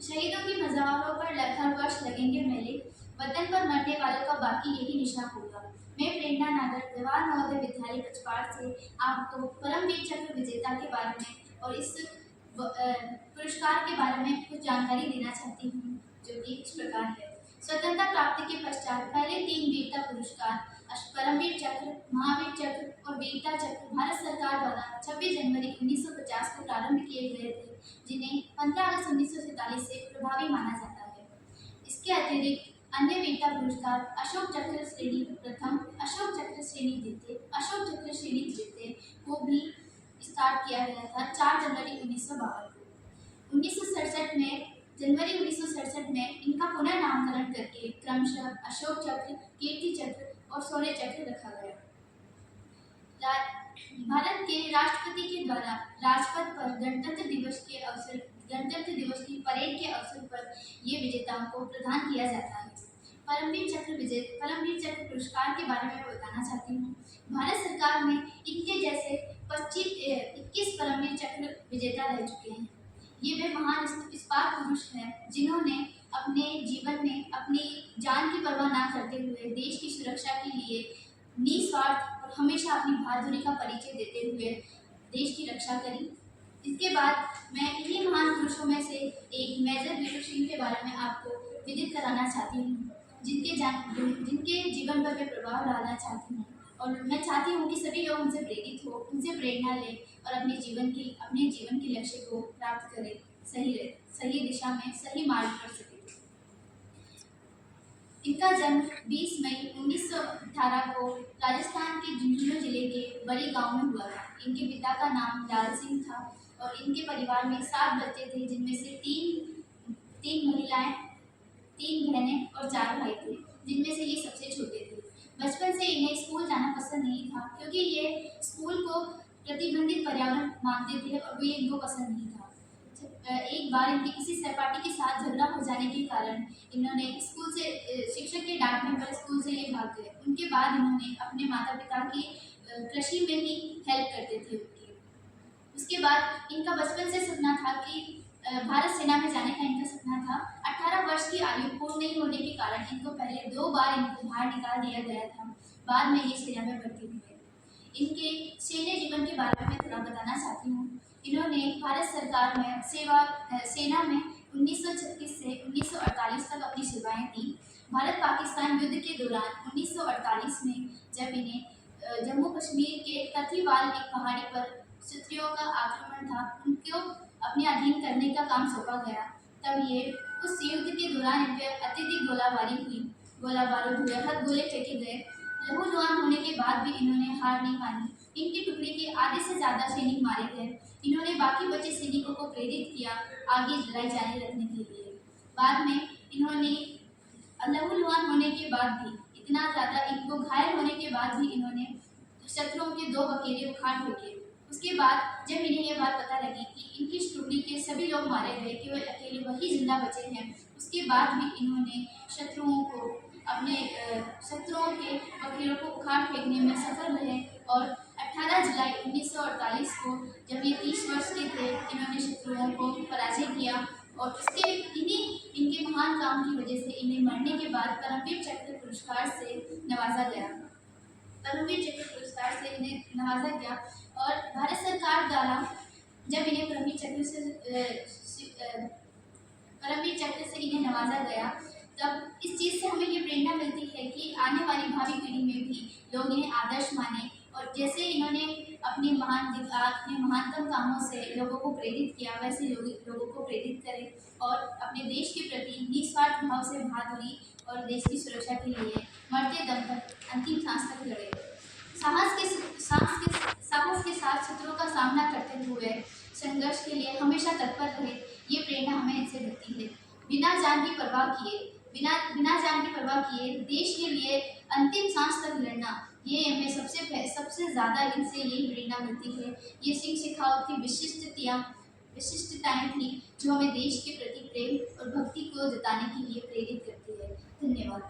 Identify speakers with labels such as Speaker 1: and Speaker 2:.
Speaker 1: शहीदों की मज़ारों पर हर वर्ष लगेंगे मेले, वतन पर मरने वालों का बाकी यही निशा होगा। मैं प्रेरणा नागर जवाहर नवोदय विद्यालय पचपाड़ से आपको परमवीर चक्र विजेता के बारे में और इस पुरस्कार के बारे में कुछ जानकारी देना चाहती हूँ, जो कि इस प्रकार है। स्वतंत्रता प्राप्ति के पश्चात पहले 3 वीरता पुरस्कार परमवीर चक्र, महावीर चक्र और वीरता चक्र भारत सरकार द्वारा 26 जनवरी 1950 को प्रारंभ किए गए थे, जिन्हें 15 अगस्त 1947 से प्रभावी माना जाता है। इसके अतिरिक्त अन्य वीरता पुरस्कार अशोक चक्र श्रेणी प्रथम, अशोक चक्र श्रेणी द्वितीय, अशोक चक्र श्रेणी तृतीय को भी स्टार्ट किया गया था 4 जनवरी 1952 को। 1967 में जनवरी 1967 में इनका पुनः नामकरण करके क्रमशः अशोक चक्र, कीर्ति चक्र और शौर्य चक्र रखा गया। भारत के राष्ट्रपति के द्वारा राजपथ पर गणतंत्र दिवस की परेड के अवसर पर ये विजेताओं को प्रदान किया जाता है। परमवीर चक्र पुरस्कार के बारे में बताना चाहती हूँ। भारत सरकार में इनके जैसे 21 परमवीर चक्र विजेता रह चुके हैं। ये वे महान इस्पात पुरुष हैं जिन्होंने अपने जीवन में अपनी जान की परवाह ना करते हुए देश की सुरक्षा के लिए निस्वार्थ और हमेशा अपनी बहादुरी का परिचय देते हुए देश की रक्षा करी। इसके बाद मैं इन्हीं महान पुरुषों में से एक मेजर भीरू सिंह के बारे में आपको विदित कराना चाहती हूँ, जिनके जीवन पर मैं प्रभाव डालना चाहती हूँ और मैं चाहती हूँ कि सभी लोग उनसे प्रेरित हो, उनसे प्रेरणा लें और अपने जीवन के लक्ष्य को प्राप्त करें, सही दिशा में सही मार्ग पर सकें। इनका जन्म 20 मई 1918 को राजस्थान के झुंझुनू जिले के बड़ी गांव में हुआ था। इनके पिता का नाम लाल सिंह था और इनके परिवार में 7 बच्चे थे, जिनमें से 3 महिलाएं, 3 बहनें और 4 भाई थे, जिनमें से ये सबसे छोटे थे। बचपन से इन्हें स्कूल जाना पसंद नहीं था, क्योंकि ये स्कूल को प्रतिबंधित पर्यावरण मानते थे और ये इनको पसंद नहीं था। एक बार इनके किसी सहपाठी के साथ झगड़ा हो जाने के कारण इन्होंने स्कूल से शिक्षक के डांटने पर स्कूल से ये भाग गए। उनके बाद इन्होंने अपने माता पिता की कृषि में ही हेल्प करते थे उनकी। उसके बाद इनका बचपन से सपना था कि भारत सेना में जाने का इनका सपना था। 18 वर्ष की आयु पूर्ण नहीं होने के कारण इनको पहले 2 बार इनको बाहर निकाल दिया गया था। बाद में ये सेना में भर्ती हुए। इनके सैन्य जीवन के बारे में थोड़ा बताना चाहती हूँ। इन्होंने भारत सरकार में सेना में 1936 से 1948 तक अपनी सेवाएं दी। भारत पाकिस्तान युद्ध के दौरान 1948 में जब इन्हें जम्मू कश्मीर के तथीवाल एक पहाड़ी पर क्षत्रियों का आक्रमण था, उनको अपने अधीन करने का काम सौंपा गया, तब ये उस युद्ध के दौरान इन पर अत्यधिक गोलाबारी हुई, गोला बारूद हुए, हर गोले फेंके गए। लहूलुहान होने के बाद भी इन्होंने हार नहीं मानी। इनकी टुकड़ी के आधे से ज़्यादा सैनिक मारे गए। इन्होंने बाकी बचे सैनिकों को प्रेरित किया आगे लड़ाई जारी रखने के लिए। बाद में इन्होंने लहूलुहान होने के बाद भी इतना ज़्यादा इनको घायल होने के बाद भी इन्होंने शत्रुओं के 2 बकेले उखाड़ फेंके। उसके बाद जब इन्हें यह बात पता लगी कि इनकी टुकड़ी के सभी लोग मारे गए, केवल अकेले वही जिंदा बचे हैं, उसके बाद भी इन्होंने शत्रुओं के बकेलों को उखाड़ फेंकने में सफल रहे और 18 जुलाई 1948 को जब ये 30 वर्ष के थे, इन्होंने शत्रुओं को पराजय किया और इनके महान काम की वजह से इन्हें मरने के बाद परमवीर चक्र पुरस्कार से नवाजा गया। परमवीर चक्र पुरस्कार से इन्हें नवाजा गया और भारत सरकार द्वारा जब इन्हें परमवीर चक्र से इन्हें नवाजा गया, तब इस चीज़ से हमें ये प्रेरणा मिलती है कि आने वाली भावी पीढ़ी में भी लोग इन्हें आदर्श माने और जैसे इन्होंने अपने महानतम कामों से लोगों को प्रेरित किया, वैसे लोगों को प्रेरित करें और अपने देश के प्रति निस्वार्थ भाव से बहादुरी और देश की सुरक्षा के लिए मरते दम तक अंतिम सांस तक लड़े। साहस के साथ शत्रुओं का सामना करते हुए संघर्ष के लिए हमेशा तत्पर रहे, ये प्रेरणा हमें इनसे मिलती है। बिना जान की परवाह किए देश के लिए अंतिम सांस तक लड़ना, ये हमें सबसे ज़्यादा इनसे यही प्रेरणा मिलती है। ये सिंह शेखावत की विशिष्टताएं थी जो हमें देश के प्रति प्रेम और भक्ति को जताने के लिए प्रेरित करती है। धन्यवाद।